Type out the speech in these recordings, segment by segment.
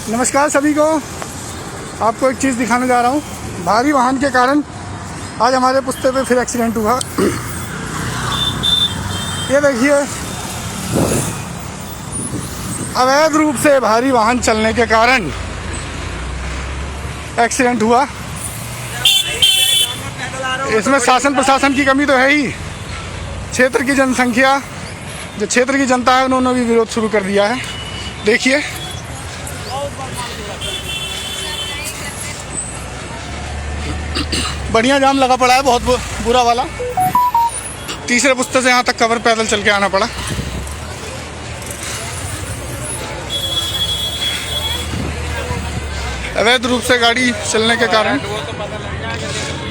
नमस्कार सभी को। आपको एक चीज़ दिखाने जा रहा हूँ। भारी वाहन के कारण आज हमारे पुस्ते पे फिर एक्सीडेंट हुआ। ये देखिए, अवैध रूप से भारी वाहन चलने के कारण एक्सीडेंट हुआ। इसमें शासन प्रशासन की कमी तो है ही। क्षेत्र की जनसंख्या, जो क्षेत्र की जनता है, उन्होंने भी विरोध शुरू कर दिया है। देखिए, बढ़िया जाम लगा पड़ा है, बहुत बुरा वाला। तीसरे पुस्ते से यहाँ तक कवर पैदल चल के आना पड़ा। अवैध रूप से गाड़ी चलने के कारण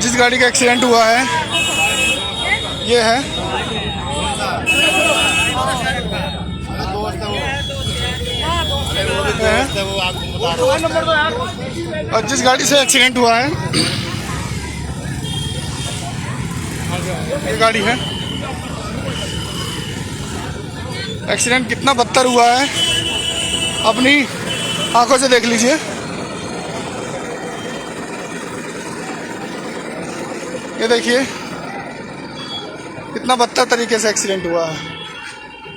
जिस गाड़ी का एक्सीडेंट हुआ है ये है। और जिस गाड़ी से एक्सीडेंट हुआ है ये गाड़ी है। एक्सीडेंट कितना बदतर हुआ है अपनी आंखों से देख लीजिए। ये देखिए कितना बदतर तरीके से एक्सीडेंट हुआ है।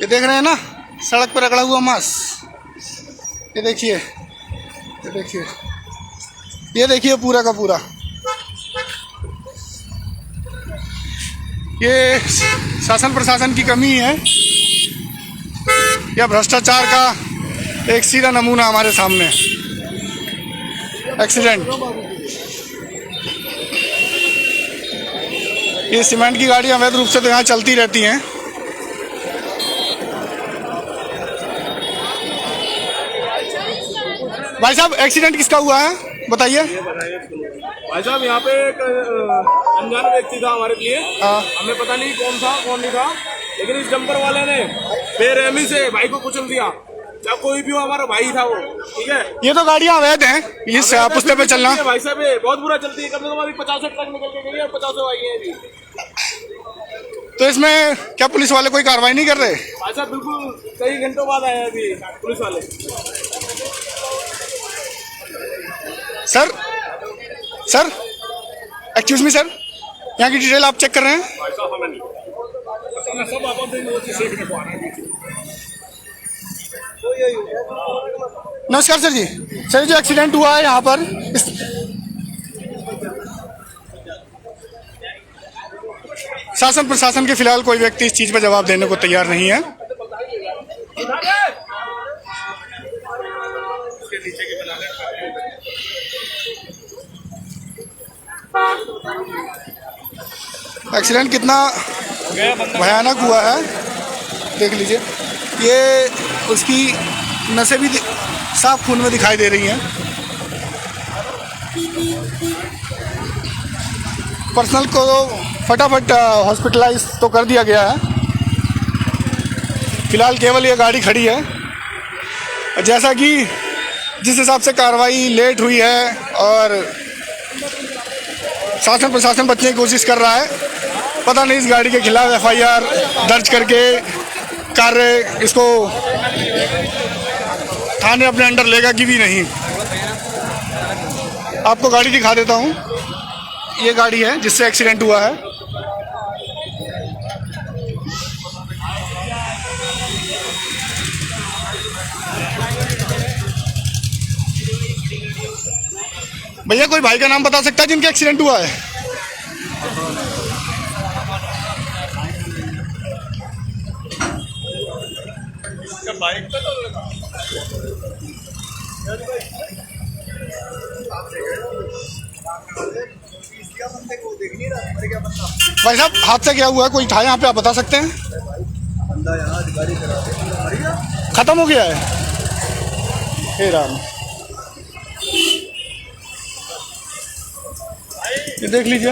ये देख रहे हैं ना, सड़क पर रगड़ा हुआ मांस। ये देखिए, ये देखिए, ये देखिए पूरा का पूरा। ये शासन प्रशासन की कमी है या भ्रष्टाचार का एक सीधा नमूना हमारे सामने। एक्सीडेंट, ये सीमेंट की गाड़ियां अवैध रूप से तो यहाँ चलती रहती हैं। भाई साहब, एक्सीडेंट किसका हुआ है बताइए। भाई साहब, यहाँ पे एक अनजान व्यक्ति था हमारे लिए। हमें पता नहीं कौन था कौन नहीं था, लेकिन इस डंपर वाले ने बेरहमी से भाई को कुचल दिया। जब कोई भी हो, हमारा भाई था वो, ठीक है। ये तो गाड़ियां अवैध हैं, इस पुस्ते पे चलना। भाई साहब बहुत बुरा चलती है। कम से कम अभी 50 ट्रक निकल के गई और 50 भाई है अभी। तो इसमें क्या पुलिस वाले कोई कार्रवाई नहीं कर रहे? भाई साहब बिल्कुल कई घंटों बाद आए अभी पुलिस वाले। Sir, sir, excuse me sir, यहाँ की डिटेल आप चेक कर रहे हैं? नमस्कार सर जी। सर, जो एक्सीडेंट हुआ है यहाँ पर, शासन प्रशासन के फिलहाल कोई व्यक्ति इस चीज पर जवाब देने को तैयार नहीं है। एक्सीडेंट कितना भयानक हुआ है देख लीजिए। ये उसकी नसें भी साफ खून में दिखाई दे रही हैं। पर्सनल को फटाफट हॉस्पिटलाइज तो कर दिया गया है। फिलहाल केवल ये गाड़ी खड़ी है। जैसा कि जिस हिसाब से कार्रवाई लेट हुई है और शासन प्रशासन बचने की कोशिश कर रहा है, पता नहीं इस गाड़ी के खिलाफ एफआईआर दर्ज करके कार्य इसको थाने अपने अंडर लेगा कि भी नहीं। आपको गाड़ी दिखा देता हूँ। ये गाड़ी है जिससे एक्सीडेंट हुआ है। भैया, कोई भाई का नाम बता सकता है जिनका एक्सीडेंट हुआ है? भाई साहब, हादसा क्या हुआ है? कोई था यहाँ पे, आप बता सकते हैं? खत्म हो गया है। हे राम, ये देख लीजिए।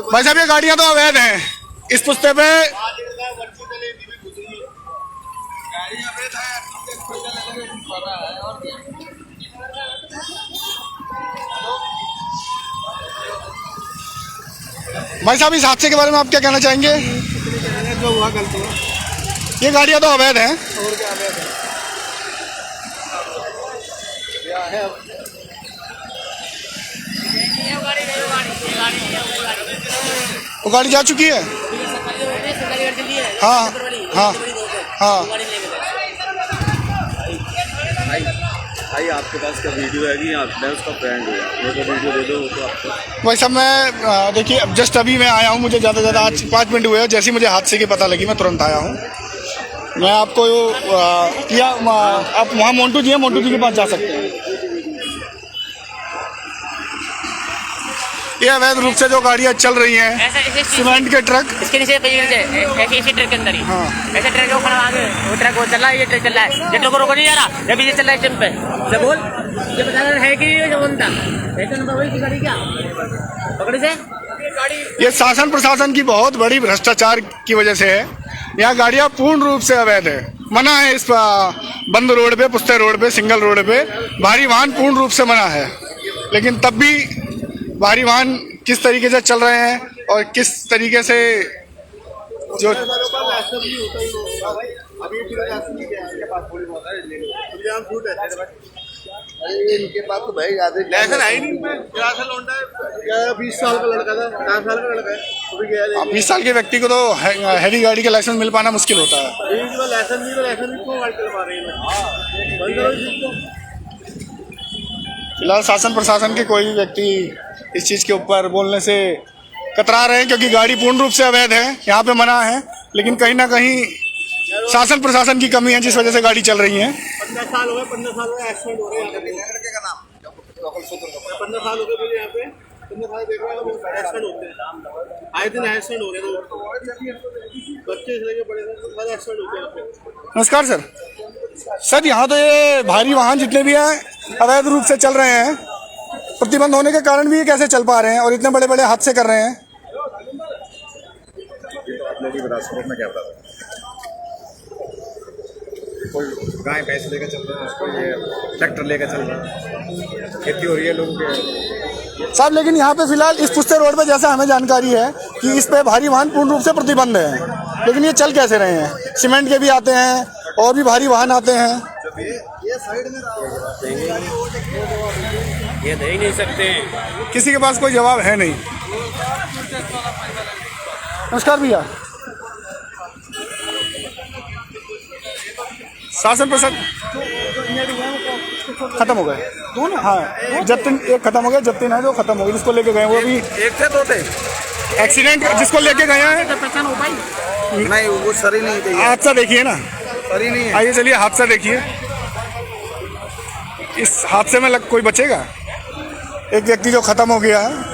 भाई साहब, ये गाड़ियां तो अवैध हैं इस पुस्ते पे। भाई साहब, इस हादसे के बारे में आप क्या कहना चाहेंगे? जो हुआ गलती है। ये गाड़ियाँ तो अवैध हैं। और क्या अवैध है? वो गाड़ी जा चुकी है। हाँ हाँ हाँ। भाई आपके पास क्या वीडियो है कि मैं उसका फ्रेंड हूँ, मेरे को वीडियो दे दो तो आपको। भाई साहब मैं देखिए अब जस्ट अभी मैं आया हूँ, मुझे ज़्यादा से ज़्यादा आज 5 मिनट हुए हैं। जैसे ही मुझे हादसे की पता लगी मैं तुरंत आया हूँ। मैं आपको आप वहाँ मोन्टू जी हैं, मोन्टू जी के पास जा सकते हैं। ये अवैध रूप से जो गाड़ियाँ चल रही हैं, सीमेंट के ट्रक इसके नीचे इसी ट्रक के अंदर ही हाँ ऐसे ट्रक वो खड़ा आगे, वो ट्रक वो चल रहा है, ये ट्रक चल रहा है, ये ट्रक को रोको नहीं जा रहा, जब ये चल रहा है स्टैंड पे से बोल ये बता रहा है कि ये बनता ऐसा नंबर वही की गाड़ी क्या पकड़े से गाड़ी। ये शासन प्रशासन की बहुत बड़ी भ्रष्टाचार की वजह से है। यहाँ गाड़ियाँ पूर्ण रूप से अवैध है। मना है इस बंद रोड पे, पुस्ते रोड पे, सिंगल रोड पे भारी वाहन पूर्ण रूप से मना है। लेकिन तब भी भारी वाहन किस तरीके से चल रहे हैं और किस तरीके से जो इनके पास तो भाई लाइसेंस है ही नहीं, 20 साल का लड़का था, 50 साल का लड़का है। 20 साल के व्यक्ति को तो हैवी गाड़ी का लाइसेंस मिल पाना मुश्किल होता है। लाइसेंस नहीं क्यों गाड़ी चलवा रहे हैं? फिलहाल शासन प्रशासन के कोई भी व्यक्ति इस चीज़ के ऊपर बोलने से कतरा रहे हैं, क्योंकि गाड़ी पूर्ण रूप से अवैध है, यहाँ पे मना है। लेकिन कहीं ना कहीं शासन प्रशासन की कमी है जिस वजह से गाड़ी चल रही है। 15 साल हो गए एक्सीडेंट हो रहे हैं। 15 साल हो गए मुझे यहाँ पे, 15 साल देख रहा हूँ एक्सीडेंट होते हैं, आए दिन एक्सीडेंट हो रहे हैं। बच्चे से लेके बड़े सारे एक्सीडेंट होते हैं यहाँ पे। नमस्कार सर। सर यहाँ तो ये भारी वाहन जितने भी हैं अवैध रूप से चल रहे हैं, प्रतिबंध होने के कारण भी ये कैसे चल पा रहे हैं और इतने बड़े बड़े हादसे कर रहे हैं? में क्या बता कोई गाय भैंस लेकर चल रहा है, कोई ये ट्रैक्टर लेकर चल रहा है, खेती हो रही है लोगों के साहब। लेकिन यहाँ पे फिलहाल इस पुस्ते रोड पे जैसा हमें जानकारी है कि इस पे भारी वाहन पूर्ण रूप से प्रतिबंध है, लेकिन ये चल कैसे रहे हैं? सीमेंट के भी आते हैं और भी भारी वाहन आते हैं। ये साइड में ये दे ही नहीं सकते, किसी के पास कोई जवाब है नहीं। नमस्कार भैया। शासन प्रशासन खत्म हो गए दोनों। हाँ जब तीन एक खत्म हो गया, जब तीन है जो खत्म हो गए। जिसको लेके गए वो अभी एक थे दो थे एक्सीडेंट जिसको लेके गए हैं नहीं, वो सरी नहीं थे, हादसा देखिए ना, सरी नहीं है। आइए चलिए हादसा देखिए। इस हादसे में कोई बचेगा? एक व्यक्ति जो खत्म हो गया है।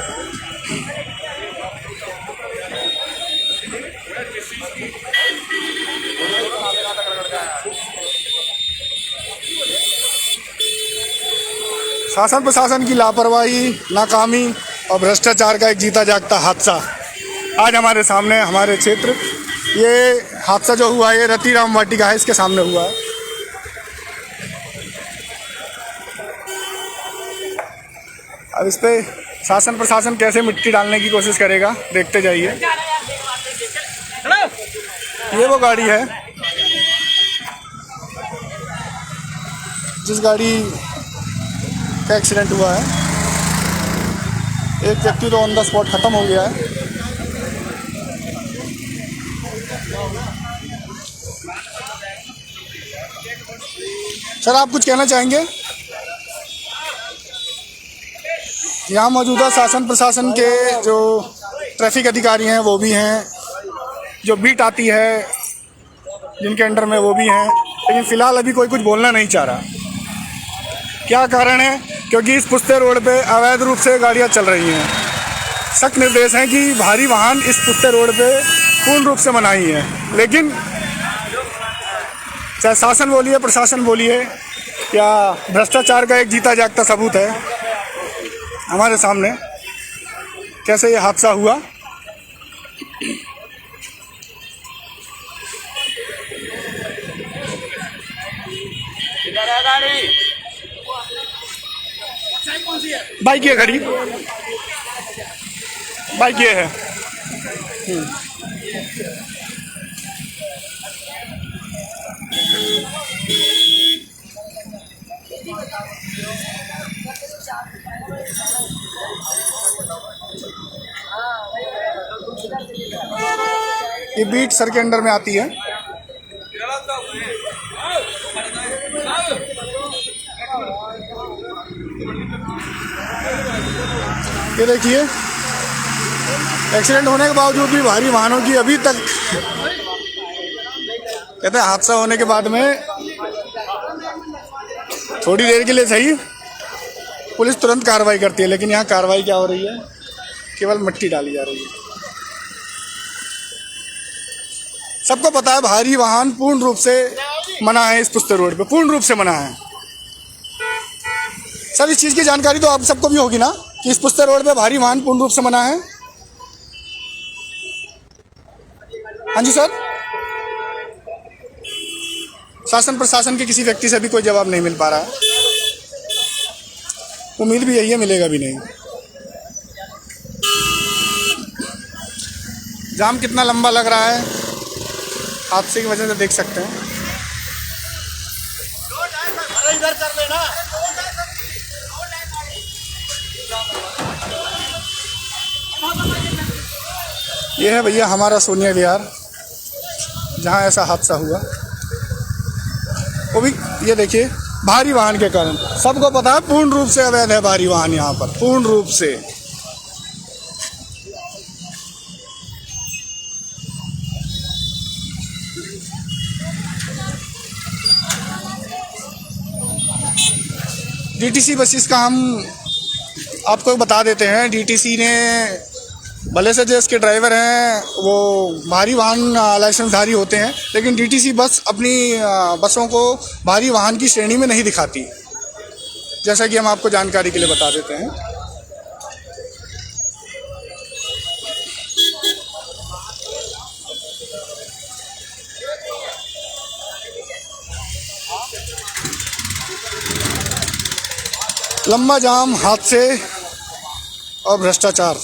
शासन प्रशासन की लापरवाही, नाकामी और भ्रष्टाचार का एक जीता जागता हादसा आज हमारे सामने, हमारे क्षेत्र। ये हादसा जो हुआ है ये रतिराम वाटिका है, इसके सामने हुआ है। अब इस पे शासन प्रशासन कैसे मिट्टी डालने की कोशिश करेगा, देखते जाइए। ये वो गाड़ी है जिस गाड़ी का एक्सीडेंट हुआ है। एक व्यक्ति तो ऑन द स्पॉट खत्म हो गया है। सर आप कुछ कहना चाहेंगे? यहाँ मौजूदा शासन प्रशासन के जो ट्रैफिक अधिकारी हैं वो भी हैं, जो बीट आती है जिनके अंडर में वो भी हैं, लेकिन फ़िलहाल अभी कोई कुछ बोलना नहीं चाह रहा। क्या कारण है? क्योंकि इस पुस्ते रोड पे अवैध रूप से गाड़ियाँ चल रही हैं। सख्त निर्देश हैं कि भारी वाहन इस पुस्ते रोड पे पूर्ण रूप से मनाही है, लेकिन चाहे शासन बोलिए प्रशासन बोलिए, क्या भ्रष्टाचार का एक जीता जागता सबूत है हमारे सामने। कैसे ये हादसा हुआ, बाइक ये खड़ी, बाइक ये है। ये बीट सर के अंडर में आती है। ये देखिए, एक्सीडेंट होने के बावजूद भी भारी वाहनों की अभी तक, कहते हैं हादसा होने के बाद में थोड़ी देर के लिए सही पुलिस तुरंत कार्रवाई करती है, लेकिन यहाँ कार्रवाई क्या हो रही है, केवल मिट्टी डाली जा रही है। सबको पता है भारी वाहन पूर्ण रूप से मना है इस पुस्ते रोड पे, पूर्ण रूप से मना है। सर इस चीज़ की जानकारी तो आप सबको भी होगी ना कि इस पुस्ते रोड पे भारी वाहन पूर्ण रूप से मना है। हाँ जी सर, शासन प्रशासन के किसी व्यक्ति से भी कोई जवाब नहीं मिल पा रहा है। उम्मीद भी यही है, मिलेगा भी नहीं। जाम कितना लंबा लग रहा है हादसे की वजह से देख सकते हैं। इधर कर लेना। ये है भैया हमारा सोनिया विहार, जहाँ ऐसा हादसा हुआ, वो भी ये देखिए भारी वाहन के कारण। सबको पता है पूर्ण रूप से अवैध है भारी वाहन यहाँ पर, पूर्ण रूप से। डीटीसी बसेस का हम आपको बता देते हैं। डीटीसी ने भले से जो इसके ड्राइवर हैं वो भारी वाहन लाइसेंसधारी होते हैं, लेकिन डीटीसी बस अपनी बसों को भारी वाहन की श्रेणी में नहीं दिखाती, जैसा कि हम आपको जानकारी के लिए बता देते हैं। लंबा जाम, हादसे और भ्रष्टाचार।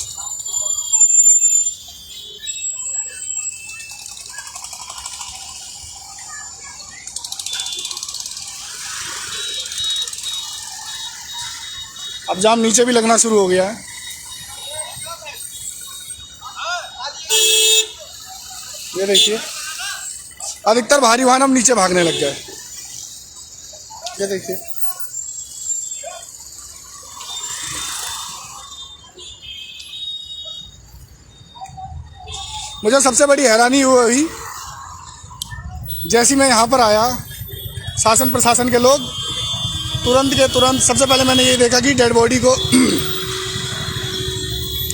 अब जाम नीचे भी लगना शुरू हो गया है। ये देखिए अधिकतर भारी वाहन अब नीचे भागने लग गए। ये देखिए मुझे सबसे बड़ी हैरानी हुई, जैसे मैं यहाँ पर आया, शासन प्रशासन के लोग तुरंत के तुरंत सबसे पहले मैंने ये देखा कि डेड बॉडी को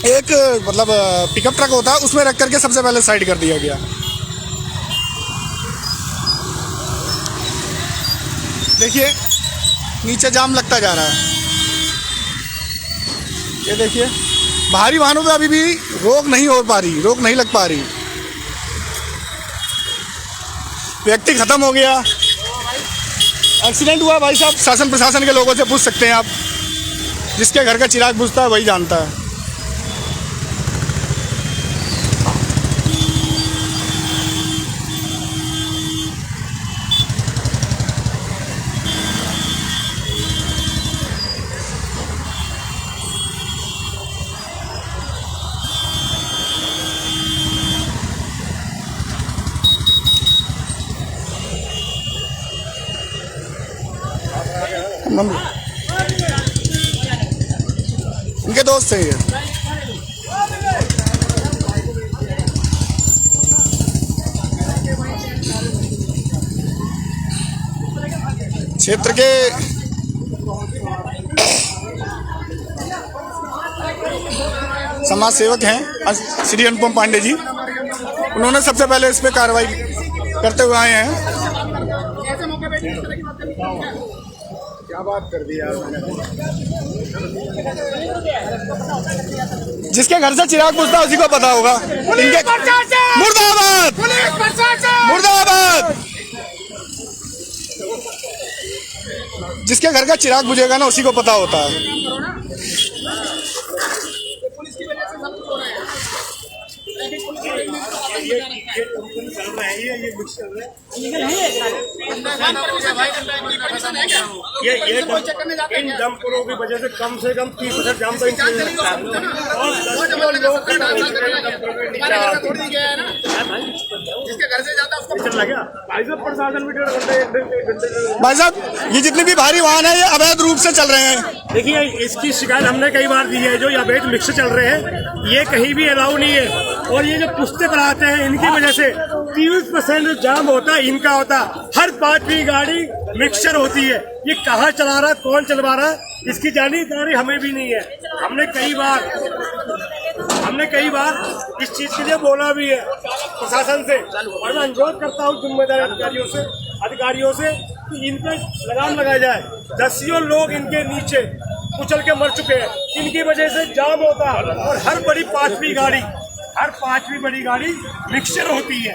एक मतलब पिकअप ट्रक होता है उसमें रख करके सबसे पहले साइड कर दिया गया। देखिए नीचे जाम लगता जा रहा है। ये देखिए भारी वाहनों पे अभी भी रोक नहीं हो पा रही, रोक नहीं लग पा रही। व्यक्ति खत्म हो गया, एक्सीडेंट हुआ भाई साहब, शासन प्रशासन के लोगों से पूछ सकते हैं आप। जिसके घर का चिराग बुझता है वही जानता है। इनके दोस्त हैं ये। क्षेत्र के समाज सेवक हैं श्री अनुपम पांडे जी, उन्होंने सबसे पहले इस पे कार्रवाई करते हुए आए हैं। क्या बात कर दी यार। जिसके घर से चिराग बुझता है उसी को पता होगा। इनके मुर्दाबाद, मुर्दाबाद। जिसके घर का चिराग बुझेगा ना उसी को पता होता है। ये चल रहा है चाहिए, ये मिक्सचर है। ये इन डंपरों की वजह से कम 30% जाम तो इनके और 10 लोग चल गया। भाई साहब प्रशासन भी 1.5 घंटे। भाई साहब ये जितने भी भारी वाहन है ये अवैध रूप से चल रहे हैं। देखिए इसकी शिकायत हमने कई बार दी है, जो ये अवैध मिक्सर चल रहे हैं ये कहीं भी अलाउ नहीं है। और ये जो पुश्ते पर आते हैं इनकी वजह से 30% जाम होता है, इनका होता। हर 5वीं गाड़ी मिक्सचर होती है। ये कहाँ चला रहा है, कौन चलवा रहा है, इसकी जानकारी हमें भी नहीं है। हमने कई बार इस चीज के लिए बोला भी है प्रशासन से। और मैं अनुरोध करता हूँ जिम्मेदार अधिकारियों से कि इन पर लगाम लगाया जाए। 10 लोग इनके नीचे कुचल के मर चुके हैं, इनकी वजह से जाम होता है। और हर 5वीं बड़ी गाड़ी मिक्सचर होती है।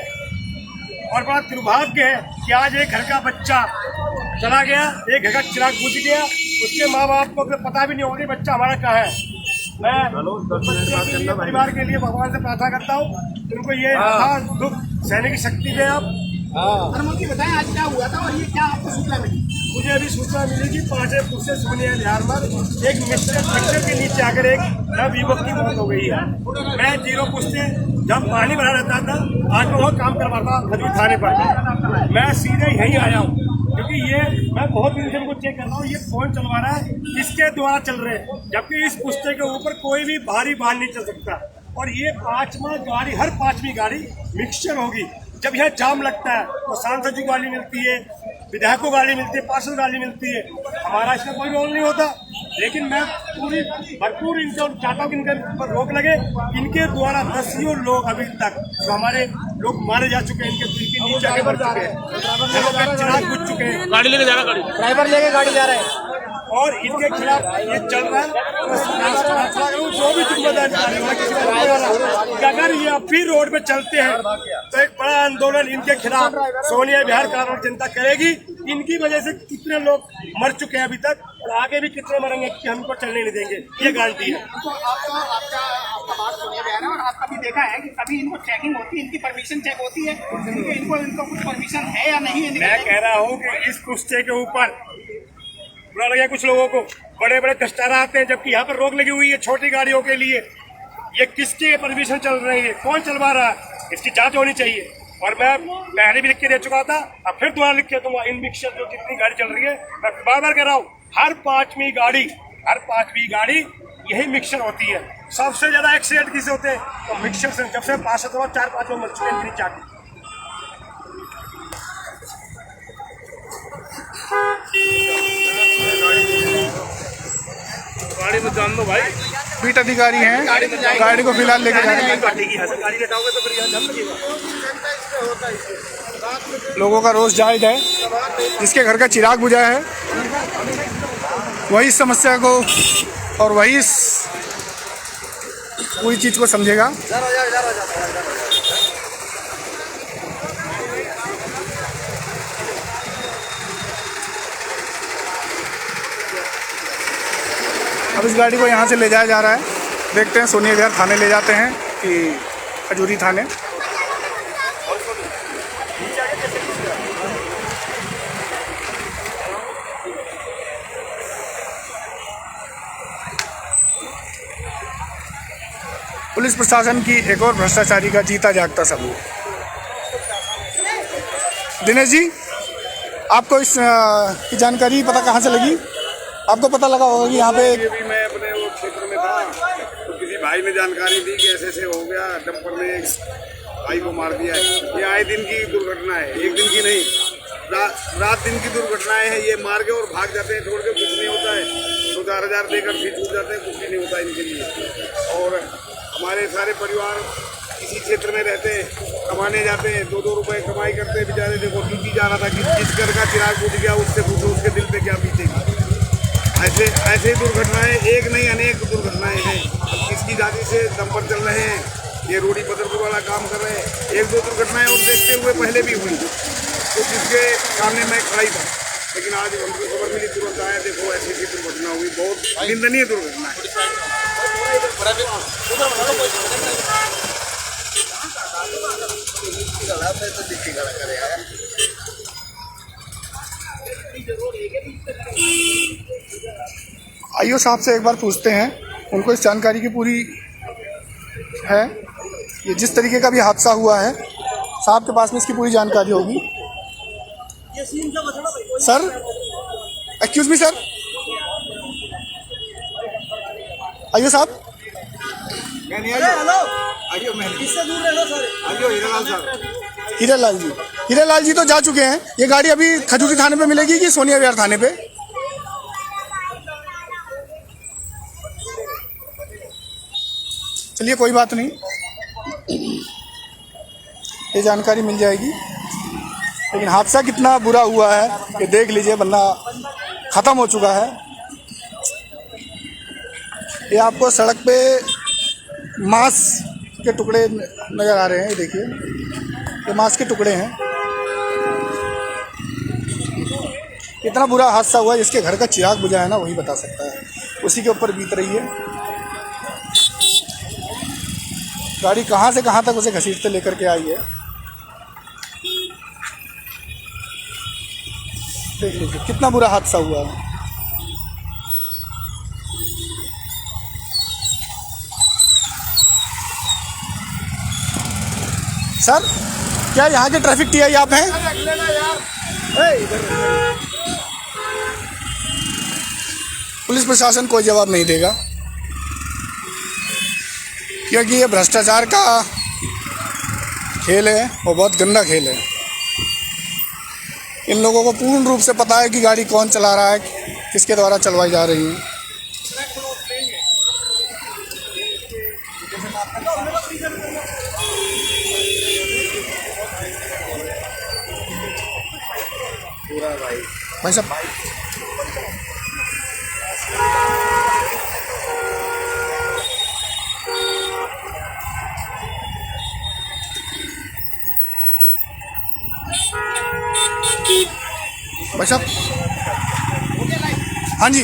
और बड़ा दुर्भाग्य है कि आज एक घर का बच्चा चला गया, एक घर का चिराग बुझ गया, उसके माँ बाप को पता भी नहीं होगा बच्चा हमारा कहाँ है। मैं परिवार के लिए भगवान से प्रार्थना करता हूँ, उनको ये दुख सहने की शक्ति दे आप। अनुमति बताएं आज क्या हुआ था और ये क्या आपको सूचना मिली? मुझे अभी सूचना मिली कि 5 पुश्ते सोनिया बिहार में एक मिक्सर के नीचे आकर एक नवयुवक की मौत हो गई है। मैं 0 पुश्ते जब पानी भरा रहता था आज मैं वहाँ काम करवाता खजूर थाने पर। मैं सीधे यहीं आया हूँ क्योंकि ये मैं बहुत दिन से इनको चेक कर रहा हूँ ये कौन चलवा रहा है, किसके द्वारा चल रहे हैं। जबकि इस पुश्ते के ऊपर कोई भी भारी वाहन नहीं चल सकता। और ये 5वां गाड़ी, हर 5वीं गाड़ी मिक्सचर होगी। जब यहाँ जाम लगता है तो सांसद जी गाड़ी मिलती है, विधायकों गाड़ी मिलती है, पार्षद गाड़ी मिलती है, हमारा इसमें कोई रोल नहीं होता। लेकिन मैं भरपूर इनसे चाहता हूँ कि इनके ऊपर रोक लगे। इनके द्वारा 10 लोग अभी तक जो हमारे लोग मारे जा चुके हैं, इनके नीचे आगे बढ़ चुके हैं, चिराग बुझ चुके हैं, गाड़ी लेके जा रहा, ड्राइवर लेके गाड़ी जा रहा है। और इनके खिलाफ ये चल रहा है। जो भी जिम्मेदारी अगर ये अब भी रोड पे चलते हैं तो एक बड़ा आंदोलन इनके खिलाफ सोनिया बिहार कानून जनता करेगी। इनकी वजह से कितने लोग मर चुके हैं अभी तक और आगे भी कितने मरेंगे कि हम इनको चलने नहीं देंगे, ये गारंटी है। तो आपका बात सोनिया बिहार है और आपका भी देखा है कि कभी इनको चेकिंग होती है, इनकी परमिशन चेक होती है, इनको कुछ परमिशन है या नहीं? मैं कह रहा हूँ कि इस पुश्ते के ऊपर बुरा लगे कुछ लोगों को, बड़े बड़े कस्टारा आते हैं जबकि यहाँ पर रोक लगी हुई है छोटी गाड़ियों के लिए। ये किसकी परमिशन चल रही है, कौन चलवा रहा है, इसकी जांच होनी चाहिए। और मैं पहले भी लिख के दे चुका था, अब फिर दोबारा लिख के दूंगा। इन मिक्सचर जो जितनी गाड़ी चल रही है मैं बार बार कह रहा हूँ, हर 5वीं गाड़ी यही मिक्सचर होती है। सबसे ज्यादा एक्सीडेंट किसे होते हैं तो मिक्सचर से। जब से 4-5 लोग मर चुके हैं नीचे आके। गाड़ी में जान दो भाई। बीट अधिकारी हैं, गाड़ी को फिलहाल लेकर जा रहे हैं। गाड़ी लेटाओगे तो फिर यहाँ जाम लगेगा। लोगों का रोष जायज है, जिसके घर का चिराग बुझा है वही इस समस्या को और वही इस पूरी चीज को समझेगा। अब इस गाड़ी को यहाँ से ले जाया जा रहा है। देखते हैं सोनिया बिहार थाने ले जाते हैं कि खजूरी थाने। पुलिस प्रशासन की एक और भ्रष्टाचारी का जीता जागता सबूत। दिनेश जी, आपको इस की जानकारी पता कहाँ से लगी? आपको पता लगा होगा कि यहाँ पे भी मैं अपने वो क्षेत्र में था तो किसी भाई ने जानकारी दी कि ऐसे ऐसे हो गया, डंपर ने एक भाई को मार दिया है। ये आए दिन की दुर्घटना है, एक दिन की नहीं, रात दिन की दुर्घटनाएं हैं। ये मार के और भाग जाते हैं, छोड़ के कुछ नहीं होता है। 2-4 हज़ार देकर फिर छूट जाते हैं, कुछ भी नहीं होता इनके लिए। और हमारे सारे परिवार इसी क्षेत्र में रहते हैं, कमाने जाते हैं, 2-2 रुपए कमाई करते हैं बेचारे। देखो ड्यूटी जा रहा था कि जिस घर का चिराग बुझ गया उससे पूछो उसके दिल पे क्या बीतेगी। ऐसे दुर्घटनाएं एक नहीं अनेक दुर्घटनाएं हैं। किसकी जाति से डंपर चल रहे हैं, ये रोडी पदरपुर वाला काम कर रहे हैं। 1-2 दुर्घटनाएं और देखते हुए पहले भी हुई तो जिसके सामने मैं खड़ा ही था, लेकिन आज हमको खबर मिली, तुरंत आया, देखो ऐसी दुर्घटना हुई। बहुत निंदनीय दुर्घटना है। आइयो साहब से एक बार पूछते हैं, उनको इस जानकारी की पूरी है। ये जिस तरीके का भी हादसा हुआ है, साहब के पास में इसकी पूरी जानकारी होगी। सर, एक्सक्यूज मी सर, आइयो साहब। हीरालाल जी तो जा चुके हैं। ये गाड़ी अभी खजूरी थाने पे मिलेगी कि सोनिया विहार थाने पे? चलिए कोई बात नहीं, ये जानकारी मिल जाएगी। लेकिन हादसा कितना बुरा हुआ है कि देख लीजिए, बंदा ख़त्म हो चुका है। ये आपको सड़क पे मांस के टुकड़े नज़र आ रहे हैं। ये देखिए, ये मांस के टुकड़े हैं। कितना बुरा हादसा हुआ, जिसके घर का चिराग बुझा है ना, वही बता सकता है। उसी के ऊपर बीत रही है गाड़ी। कहाँ से कहाँ तक उसे घसीटते लेकर के आई है, देख लीजिए कितना बुरा हादसा हुआ है। सर, क्या यहाँ के ट्रैफिक टीआई आप हैं? पुलिस प्रशासन कोई जवाब नहीं देगा, क्योंकि ये भ्रष्टाचार का खेल है और बहुत गंदा खेल है। इन लोगों को पूर्ण रूप से पता है कि गाड़ी कौन चला रहा है, किसके द्वारा चलवाई जा रही है। भाई साहब, भाई साहब, हाँ जी।